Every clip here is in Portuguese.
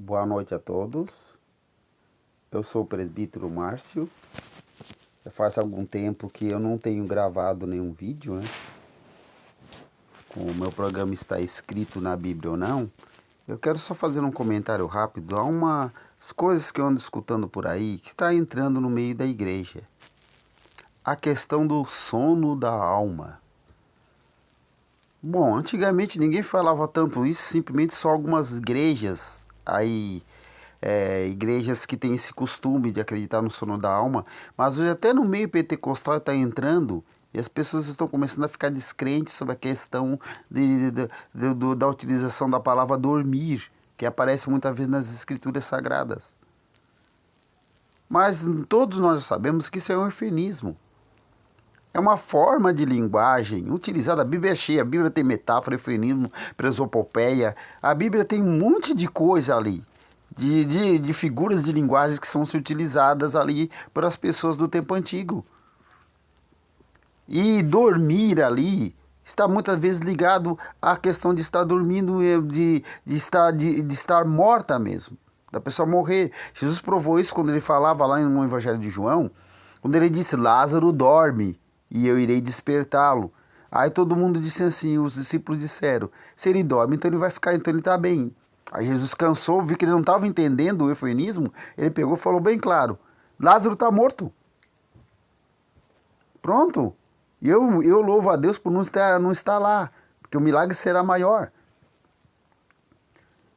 Boa noite a todos. Eu sou o presbítero Márcio. Já faz algum tempo que eu não tenho gravado nenhum vídeo, né? Como o meu programa está escrito na Bíblia ou não, eu quero só fazer um comentário rápido. Há umas coisas que eu ando escutando por aí que está entrando no meio da igreja. A questão do sono da alma. Bom, antigamente ninguém falava tanto isso, simplesmente só algumas igrejas aí, igrejas que têm esse costume de acreditar no sono da alma, mas hoje até no meio pentecostal está entrando e as pessoas estão começando a ficar descrentes sobre a questão da utilização da palavra dormir, que aparece muitas vezes nas escrituras sagradas. Mas todos nós sabemos que isso é um eufemismo. É uma forma de linguagem utilizada. A Bíblia é cheia, a Bíblia tem metáfora, eufemismo, presopopeia. A Bíblia tem um monte de coisa ali, de figuras de linguagem que são utilizadas ali para as pessoas do tempo antigo. E dormir ali está muitas vezes ligado à questão de estar dormindo, de estar morta mesmo, da pessoa morrer. Jesus provou isso quando ele falava lá no Evangelho de João, quando ele disse: Lázaro dorme e eu irei despertá-lo. Aí todo mundo disse assim, os discípulos disseram: se ele dorme, então ele vai ficar, então ele está bem. Aí Jesus cansou, viu que ele não estava entendendo o eufemismo, ele pegou e falou bem claro: Lázaro está morto. Pronto. E eu louvo a Deus por não estar lá, porque o milagre será maior.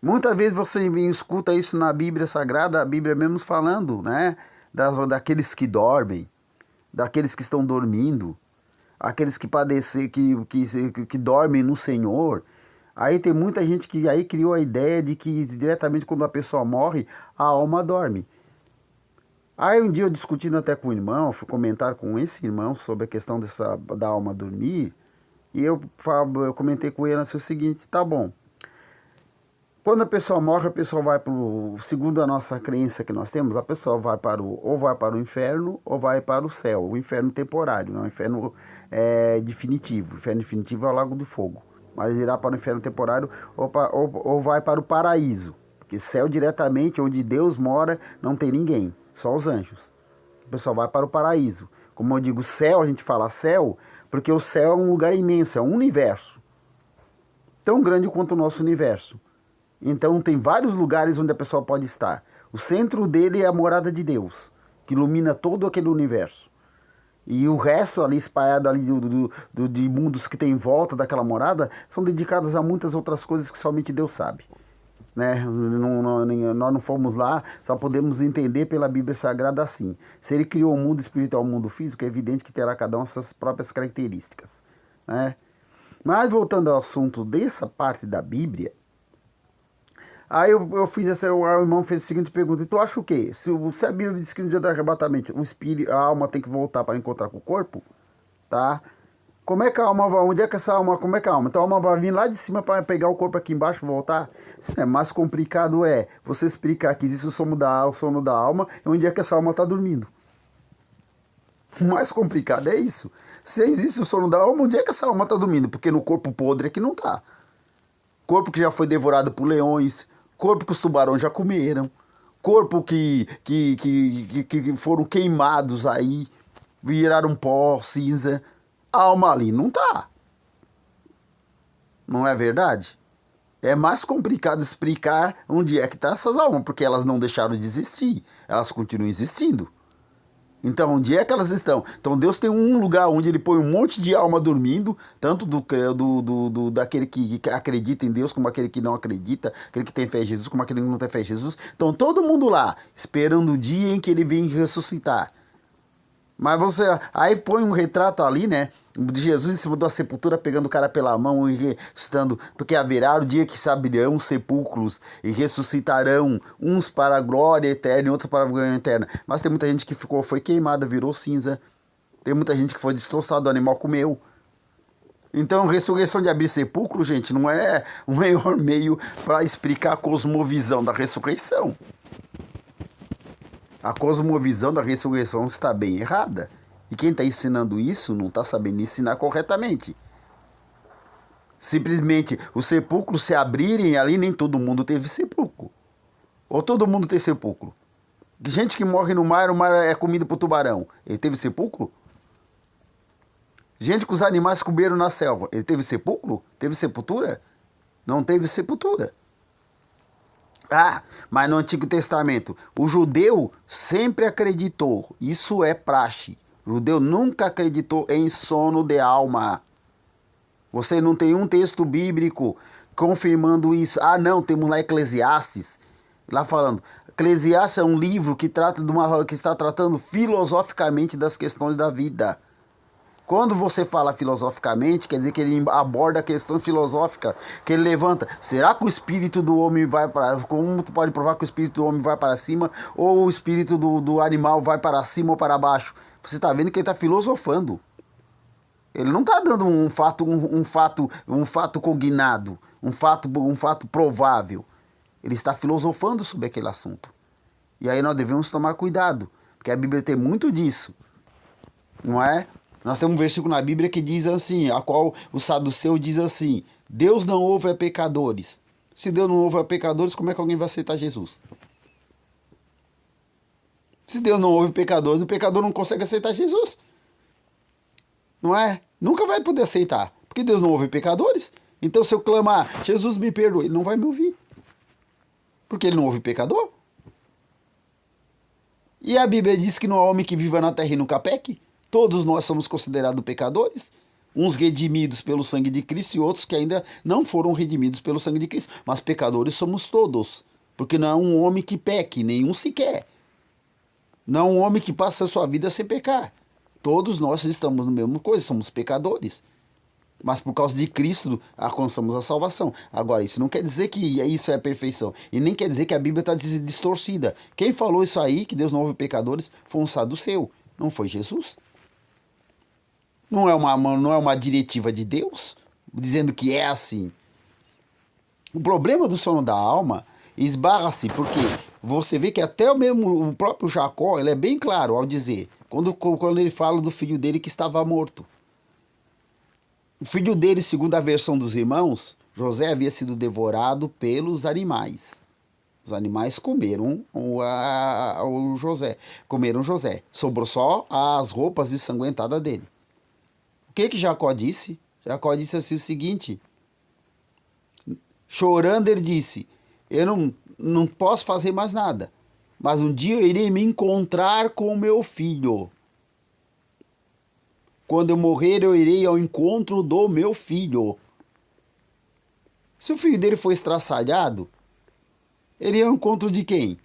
Muitas vezes você escuta isso na Bíblia Sagrada, a Bíblia mesmo falando, né? Daqueles que dormem, daqueles que estão dormindo, aqueles que padecem, que dormem no Senhor. Aí tem muita gente que aí criou a ideia de que diretamente quando a pessoa morre, a alma dorme. Aí um dia eu discutindo até com o irmão, fui comentar com esse irmão sobre a questão da alma dormir, e eu comentei com ele assim, o seguinte: tá bom, quando a pessoa morre, a pessoa vai para o, segundo a nossa crença que nós temos, a pessoa vai ou vai para o inferno ou vai para o céu. O inferno temporário, não o inferno definitivo. O inferno definitivo é o lago do fogo. Mas irá para o inferno temporário ou vai para o paraíso. Porque céu diretamente, onde Deus mora, não tem ninguém, só os anjos. A pessoa vai para o paraíso. Como eu digo, céu, a gente fala céu, porque o céu é um lugar imenso, é um universo. Tão grande quanto o nosso universo. Então tem vários lugares onde a pessoa pode estar. O centro dele é a morada de Deus, que ilumina todo aquele universo. E o resto ali espalhado ali de mundos que tem em volta daquela morada são dedicados a muitas outras coisas que somente Deus sabe. Né? Nós não fomos lá, só podemos entender pela Bíblia Sagrada assim. Se ele criou o mundo espiritual e o mundo físico, é evidente que terá cada um as suas próprias características. Né? Mas voltando ao assunto dessa parte da Bíblia, aí eu fiz essa, o irmão fez a seguinte pergunta: e tu acha o quê? Se a Bíblia diz que no dia do arrebatamento o espírito, a alma tem que voltar para encontrar com o corpo, tá? Como é que a alma vai? Onde é que essa alma? Como é que a alma? Então a alma vai vir lá de cima para pegar o corpo aqui embaixo e voltar? Isso é mais complicado, você explicar que existe o sono da alma e onde é que essa alma está dormindo. O mais complicado é isso. Se existe o sono da alma, onde é que essa alma está dormindo? Porque no corpo podre é que não está. Corpo que já foi devorado por leões, corpo que os tubarões já comeram, corpo que foram queimados aí, viraram pó, cinza. A alma ali não tá. Não é verdade? É mais complicado explicar onde é que tá essas almas, porque elas não deixaram de existir, elas continuam existindo. Então, onde é que elas estão? Então, Deus tem um lugar onde ele põe um monte de alma dormindo, tanto daquele que acredita em Deus, como aquele que não acredita, aquele que tem fé em Jesus, como aquele que não tem fé em Jesus. Então, todo mundo lá, esperando o dia em que ele vem ressuscitar. Mas você aí põe um retrato ali, né, de Jesus em cima da sepultura, pegando o cara pela mão e ressuscitando, porque haverá o dia que se abrirão os sepulcros e ressuscitarão, uns para a glória eterna e outros para a glória eterna. Mas tem muita gente que foi queimada, virou cinza. Tem muita gente que foi destroçada, o animal comeu. Então, ressurreição de abrir sepulcro, gente, não é o melhor meio para explicar a cosmovisão da ressurreição. A cosmovisão da ressurreição está bem errada. E quem está ensinando isso não está sabendo ensinar corretamente. Simplesmente os sepulcros se abrirem ali, nem todo mundo teve sepulcro. Ou todo mundo tem sepulcro? Gente que morre no mar, o mar é comida por tubarão. Ele teve sepulcro? Gente que os animais comeram na selva. Ele teve sepulcro? Teve sepultura? Não teve sepultura. Ah, mas no Antigo Testamento, o judeu sempre acreditou, isso é praxe. O judeu nunca acreditou em sono de alma. Você não tem um texto bíblico confirmando isso. Ah, não, temos lá Eclesiastes, lá falando. Eclesiastes é um livro que está tratando filosoficamente das questões da vida. Quando você fala filosoficamente, quer dizer que ele aborda a questão filosófica, que ele levanta. Será que o espírito do homem vai para... Como tu pode provar que o espírito do homem vai para cima, ou o espírito do animal vai para cima ou para baixo? Você está vendo que ele está filosofando. Ele não está dando um fato cognado, um fato provável. Ele está filosofando sobre aquele assunto. E aí nós devemos tomar cuidado, porque a Bíblia tem muito disso, não é? Nós temos um versículo na Bíblia que diz assim, a qual o saduceu diz assim, Deus não ouve a pecadores. Se Deus não ouve a pecadores, como é que alguém vai aceitar Jesus? Se Deus não ouve pecadores, o pecador não consegue aceitar Jesus. Não é? Nunca vai poder aceitar, porque Deus não ouve pecadores. Então se eu clamar, Jesus me perdoe, ele não vai me ouvir. Porque ele não ouve pecador. E a Bíblia diz que não há homem que viva na terra e nunca peque. Todos nós somos considerados pecadores, uns redimidos pelo sangue de Cristo e outros que ainda não foram redimidos pelo sangue de Cristo. Mas pecadores somos todos, porque não há um homem que peque, nenhum sequer. Não há um homem que passe a sua vida sem pecar. Todos nós estamos na mesma coisa, somos pecadores. Mas por causa de Cristo alcançamos a salvação. Agora, isso não quer dizer que isso é a perfeição. E nem quer dizer que a Bíblia está distorcida. Quem falou isso aí, que Deus não ouve pecadores, foi um saduceu, não foi Jesus. Não é uma diretiva de Deus dizendo que é assim. O problema do sono da alma esbarra-se porque você vê que até o próprio Jacó, ele é bem claro ao dizer, quando ele fala do filho dele que estava morto. O filho dele, segundo a versão dos irmãos, José havia sido devorado pelos animais. Os animais comeram o José. Comeram José. Sobrou só as roupas ensanguentadas dele. O que Jacó disse? Jacó disse assim o seguinte. Chorando ele disse, eu não posso fazer mais nada. Mas um dia eu irei me encontrar com o meu filho. Quando eu morrer, eu irei ao encontro do meu filho. Se o filho dele for estraçalhado, ele ia ao encontro de quem?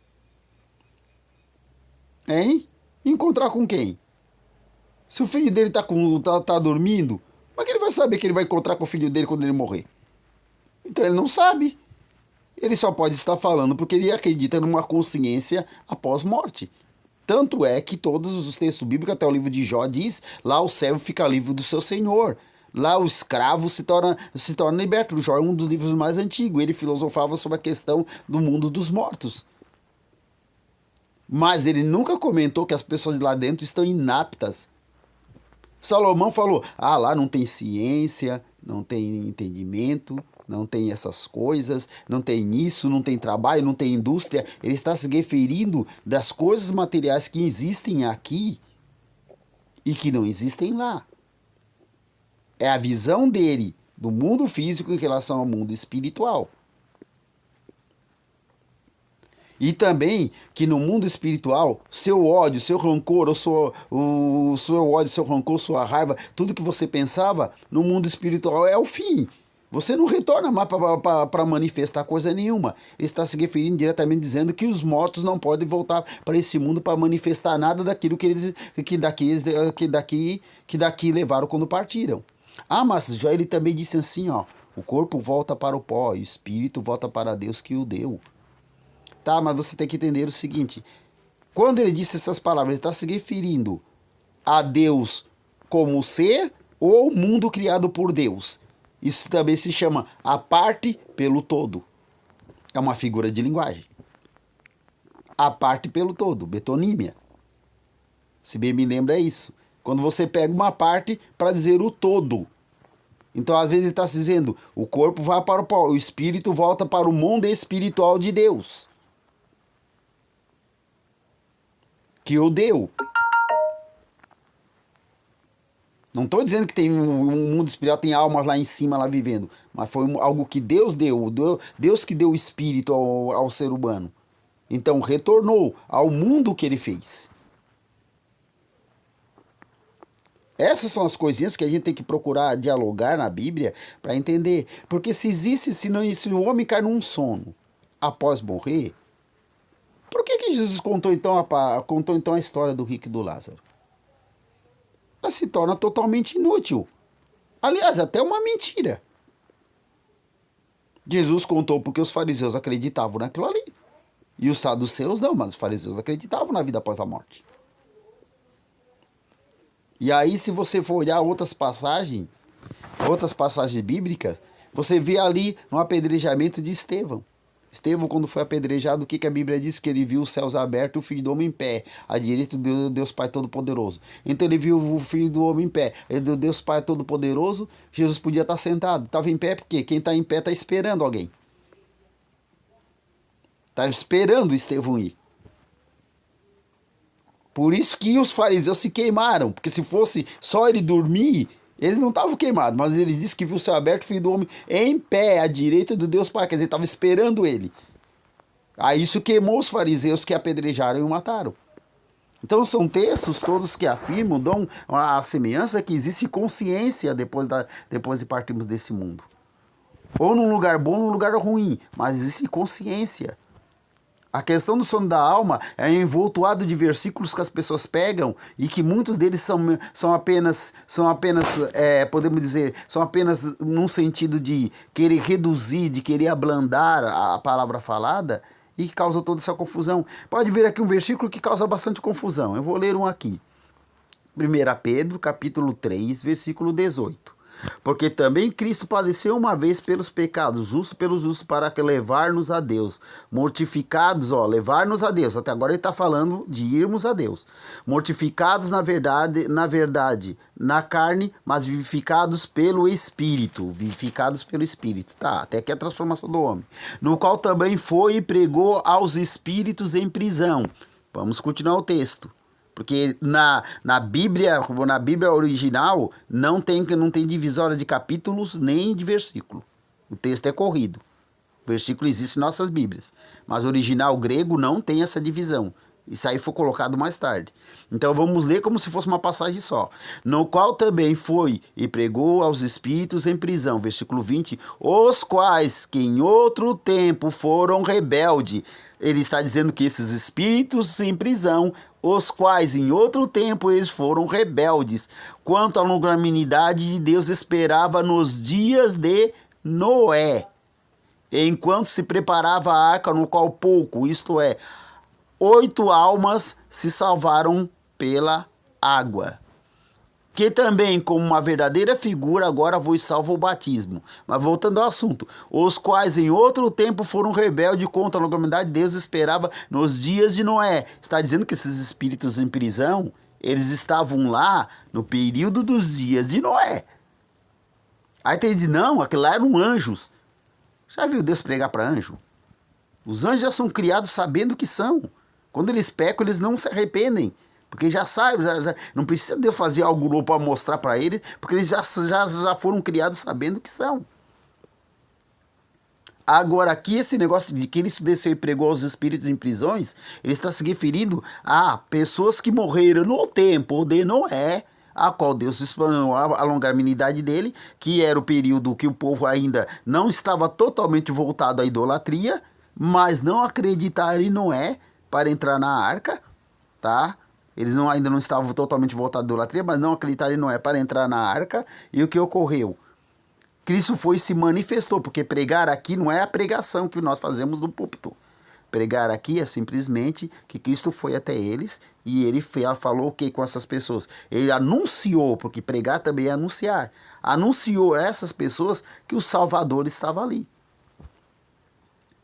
Hein? Encontrar com quem? Se o filho dele tá dormindo, como é que ele vai saber que ele vai encontrar com o filho dele quando ele morrer? Então ele não sabe. Ele só pode estar falando porque ele acredita numa consciência após morte. Tanto é que todos os textos bíblicos, até o livro de Jó diz, lá o servo fica livre do seu senhor. Lá o escravo se torna liberto. O Jó é um dos livros mais antigos. Ele filosofava sobre a questão do mundo dos mortos. Mas ele nunca comentou que as pessoas lá dentro estão inaptas. Salomão falou, lá não tem ciência, não tem entendimento, não tem essas coisas, não tem isso, não tem trabalho, não tem indústria. Ele está se referindo das coisas materiais que existem aqui e que não existem lá. É a visão dele do mundo físico em relação ao mundo espiritual. E também que no mundo espiritual, seu ódio, seu rancor, o seu ódio, seu rancor, sua raiva, tudo que você pensava, no mundo espiritual é o fim. Você não retorna mais para manifestar coisa nenhuma. Ele está se referindo diretamente dizendo que os mortos não podem voltar para esse mundo para manifestar nada daquilo que daqui levaram quando partiram. Mas ele também disse assim, o corpo volta para o pó e o espírito volta para Deus que o deu. Tá, mas você tem que entender o seguinte, quando ele disse essas palavras, ele está se referindo a Deus como ser ou o mundo criado por Deus. Isso também se chama a parte pelo todo. É uma figura de linguagem. A parte pelo todo, betonímia. Se bem me lembra é isso. Quando você pega uma parte para dizer o todo. Então às vezes ele está dizendo, o corpo vai para o pó, o espírito volta para o mundo espiritual de Deus. que o deu. Não estou dizendo que tem um mundo espiritual, tem almas lá em cima, lá vivendo. Mas foi algo que Deus deu. Deus que deu o espírito ao ser humano. Então retornou ao mundo que ele fez. Essas são as coisinhas que a gente tem que procurar dialogar na Bíblia para entender. Porque se o homem cai num sono após morrer, por que Jesus contou então a história do rico e do Lázaro? Ela se torna totalmente inútil. Aliás, até uma mentira. Jesus contou porque os fariseus acreditavam naquilo ali. E os saduceus não, mas os fariseus acreditavam na vida após a morte. E aí, se você for olhar outras passagens bíblicas, você vê ali no apedrejamento de Estevão. Estevão, quando foi apedrejado, o que a Bíblia diz? Que ele viu os céus abertos e o Filho do Homem em pé, à direita do Deus Pai Todo-Poderoso. Então ele viu o Filho do Homem em pé, do Deus Pai Todo-Poderoso. Jesus podia estar sentado, estava em pé porque quem está em pé está esperando alguém. Estava esperando Estevão ir. Por isso que os fariseus se queimaram, porque se fosse só ele dormir, eles não estavam queimados, mas ele disse que viu o céu aberto, o Filho do Homem em pé, à direita do Deus Pai, quer dizer, estava esperando ele. Aí isso queimou os fariseus que apedrejaram e o mataram. Então são textos todos que afirmam, dão a semelhança que existe consciência depois de partirmos desse mundo. Ou num lugar bom ou num lugar ruim, mas existe consciência. A questão do sono da alma é envoltuado de versículos que as pessoas pegam e que muitos deles são apenas podemos dizer, são apenas num sentido de querer reduzir, de querer ablandar a palavra falada e que causa toda essa confusão. Pode ver aqui um versículo que causa bastante confusão. Eu vou ler um aqui. 1 Pedro, capítulo 3, versículo 18. Porque também Cristo padeceu uma vez pelos pecados, justo pelos justos, para que levar-nos a Deus. Mortificados, levar-nos a Deus. Até agora ele está falando de irmos a Deus. Mortificados na verdade, na carne, mas vivificados pelo Espírito. Vivificados pelo Espírito. Tá, até aqui a transformação do homem. No qual também foi e pregou aos espíritos em prisão. Vamos continuar o texto. Porque na Bíblia original não tem divisória de capítulos nem de versículo. O texto é corrido. O versículo existe em nossas Bíblias. Mas o original grego não tem essa divisão. Isso aí foi colocado mais tarde. Então vamos ler como se fosse uma passagem só. No qual também foi e pregou aos espíritos em prisão. Versículo 20. Os quais que em outro tempo foram rebeldes. Ele está dizendo que esses espíritos em prisão, os quais em outro tempo eles foram rebeldes, quanto à longanimidade de Deus esperava nos dias de Noé, enquanto se preparava a arca, no qual pouco, isto é, 8 almas se salvaram pela água. Que também, como uma verdadeira figura, agora vos salva o batismo. Mas voltando ao assunto, os quais em outro tempo foram rebeldes contra a longanimidade de Deus esperava nos dias de Noé. Está dizendo que esses espíritos em prisão, eles estavam lá no período dos dias de Noé. Aí tem de não, aquilo lá eram anjos. Já viu Deus pregar para anjo? Os anjos já são criados sabendo o que são. Quando eles pecam, eles não se arrependem. Porque já sabe, não precisa de eu fazer algo novo para mostrar para eles, porque eles já foram criados sabendo o que são. Agora aqui esse negócio de que ele desceu e pregou aos espíritos em prisões, ele está se referindo a pessoas que morreram no tempo de Noé, a qual Deus explanou a longanimidade dele, que era o período que o povo ainda não estava totalmente voltado à idolatria, mas não acreditaram em Noé para entrar na arca, tá? Eles ainda não estavam totalmente voltados à idolatria, mas não acreditaram em Noé para entrar na arca. E o que ocorreu? Cristo foi e se manifestou, porque pregar aqui não é a pregação que nós fazemos no púlpito. Pregar aqui é simplesmente que Cristo foi até eles e ele falou o que com essas pessoas? Ele anunciou, porque pregar também é anunciar. Anunciou a essas pessoas que o Salvador estava ali.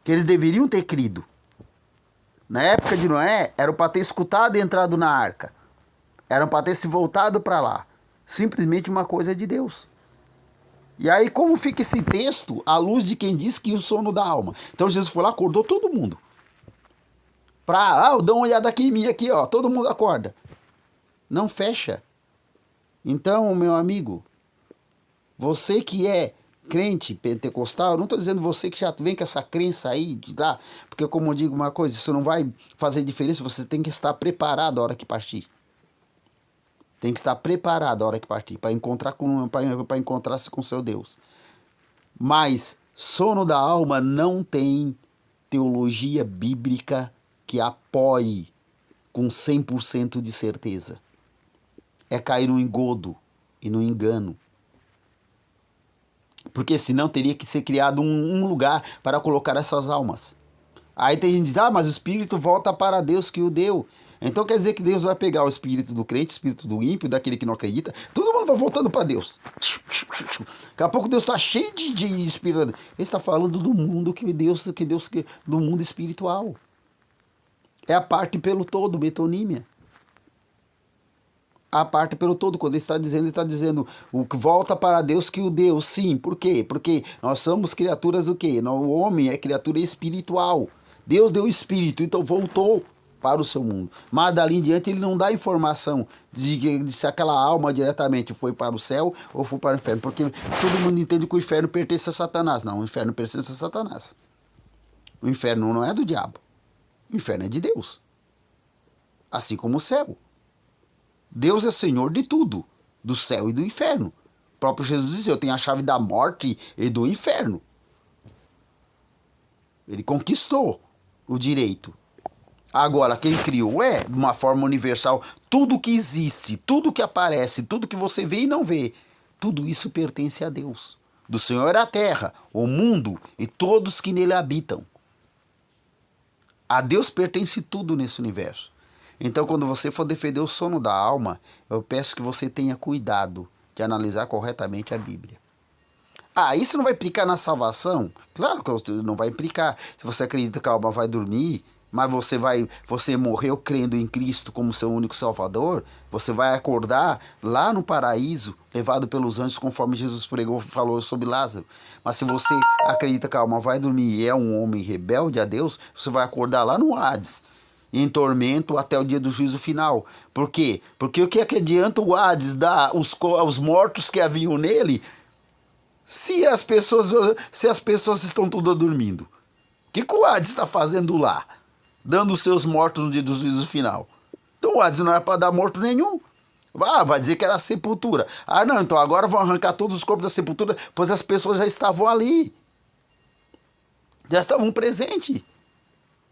Que eles deveriam ter crido. Na época de Noé, eram para ter escutado e entrado na arca. Eram para ter se voltado para lá. Simplesmente uma coisa de Deus. E aí, como fica esse texto à luz de quem diz que o sono da alma? Então, Jesus foi lá, acordou todo mundo. Dá uma olhada aqui em mim, aqui, ó, todo mundo acorda. Não fecha. Então, meu amigo, você que é crente pentecostal, eu não estou dizendo você que já vem com essa crença aí de lá, porque como eu digo uma coisa, isso não vai fazer diferença, você tem que estar preparado a hora que partir. Tem que estar preparado a hora que partir, para encontrar-se com seu Deus. Mas sono da alma não tem teologia bíblica que apoie com 100% de certeza. É cair no engodo e no engano. Porque senão teria que ser criado um lugar para colocar essas almas. Aí tem gente que diz, mas o espírito volta para Deus que o deu. Então quer dizer que Deus vai pegar o espírito do crente, o espírito do ímpio, daquele que não acredita, todo mundo vai voltando para Deus. Daqui a pouco Deus está cheio de espírito. Ele está falando do mundo do mundo espiritual. É a parte pelo todo, metonímia. A parte pelo todo, quando ele está dizendo o que volta para Deus que o deu, sim, por quê? Porque nós somos criaturas o quê? O homem é criatura espiritual. Deus deu espírito, então voltou para o seu mundo. Mas dali em diante ele não dá informação de se aquela alma diretamente foi para o céu ou foi para o inferno, porque todo mundo entende que o inferno pertence a Satanás. Não, o inferno pertence a Satanás. O inferno não é do diabo. O inferno é de Deus. Assim como o céu. Deus é Senhor de tudo, do céu e do inferno. O próprio Jesus disse, eu tenho a chave da morte e do inferno. Ele conquistou o direito. Agora, quem criou de uma forma universal, tudo que existe, tudo que aparece, tudo que você vê e não vê, tudo isso pertence a Deus. Do Senhor é a terra, o mundo e todos que nele habitam. A Deus pertence tudo nesse universo. Então, quando você for defender o sono da alma, eu peço que você tenha cuidado de analisar corretamente a Bíblia. Isso não vai implicar na salvação? Claro que não vai implicar. Se você acredita que a alma vai dormir, mas você morreu crendo em Cristo como seu único Salvador, você vai acordar lá no paraíso, levado pelos anjos, conforme Jesus falou sobre Lázaro. Mas se você acredita que a alma vai dormir e é um homem rebelde a Deus, você vai acordar lá no Hades, em tormento até o dia do juízo final. Por quê? Porque o que é que adianta o Hades dar os mortos que haviam nele se as pessoas estão todas dormindo? O que o Hades está fazendo lá? Dando os seus mortos no dia do juízo final. Então o Hades não era para dar morto nenhum. Vai dizer que era a sepultura. Não, então agora vão arrancar todos os corpos da sepultura, pois as pessoas já estavam ali. Já estavam presentes.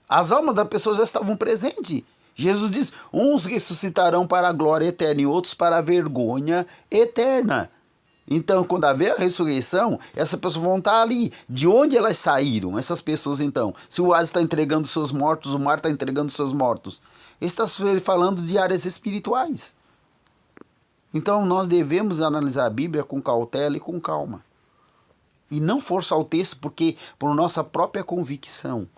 As almas das pessoas já estavam presentes. Jesus diz, uns ressuscitarão para a glória eterna e outros para a vergonha eterna. Então, quando haver a ressurreição, essas pessoas vão estar ali. De onde elas saíram, essas pessoas então? Se o Hades está entregando seus mortos, o mar está entregando seus mortos. Ele está falando de áreas espirituais. Então, nós devemos analisar a Bíblia com cautela e com calma. E não forçar o texto por nossa própria convicção.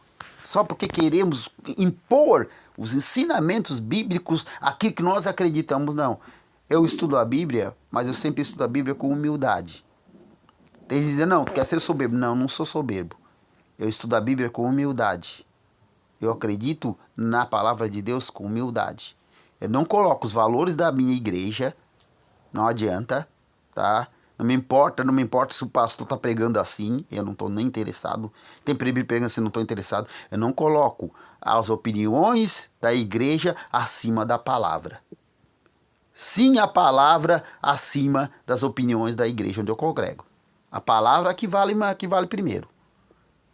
Só porque queremos impor os ensinamentos bíblicos, aquilo que nós acreditamos, não. Eu estudo a Bíblia, mas eu sempre estudo a Bíblia com humildade. Tem gente dizendo, não, tu quer ser soberbo. Não, não sou soberbo. Eu estudo a Bíblia com humildade. Eu acredito na palavra de Deus com humildade. Eu não coloco os valores da minha igreja, não adianta, tá? Não me importa se o pastor está pregando assim, eu não estou nem interessado. Tem presbítero pregando assim, não estou interessado. Eu não coloco as opiniões da igreja acima da palavra. Sim, a palavra acima das opiniões da igreja onde eu congrego. A palavra que vale primeiro.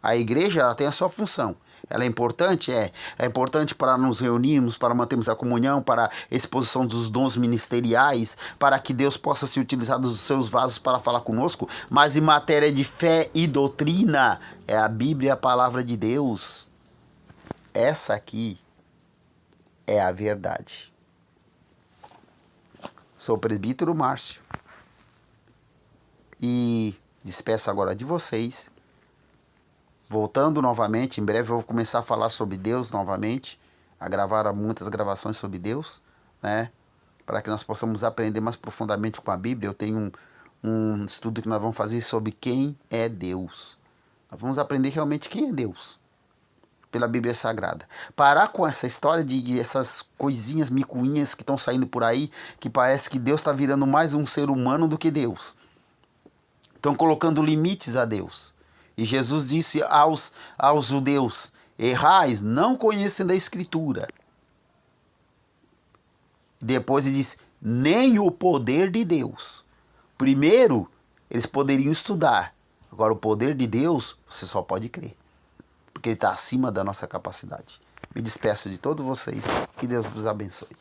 A igreja ela tem a sua função. Ela é importante? É importante para nos reunirmos, para mantermos a comunhão, para a exposição dos dons ministeriais, para que Deus possa se utilizar dos seus vasos para falar conosco. Mas em matéria de fé e doutrina, é a Bíblia a palavra de Deus. Essa aqui é a verdade. Sou o presbítero Márcio. E despeço agora de vocês. Voltando novamente, em breve eu vou começar a falar sobre Deus novamente, a gravar muitas gravações sobre Deus, né? Para que nós possamos aprender mais profundamente com a Bíblia. Eu tenho um estudo que nós vamos fazer sobre quem é Deus. Nós vamos aprender realmente quem é Deus. pela Bíblia Sagrada. Parar com essa história de essas coisinhas micuinhas que estão saindo por aí, que parece que Deus está virando mais um ser humano do que Deus. Estão colocando limites a Deus. E Jesus disse aos judeus: errais, não conhecendo a Escritura. Depois ele disse: nem o poder de Deus. Primeiro, eles poderiam estudar. Agora, o poder de Deus, você só pode crer. Porque ele está acima da nossa capacidade. Me despeço de todos vocês. Que Deus vos abençoe.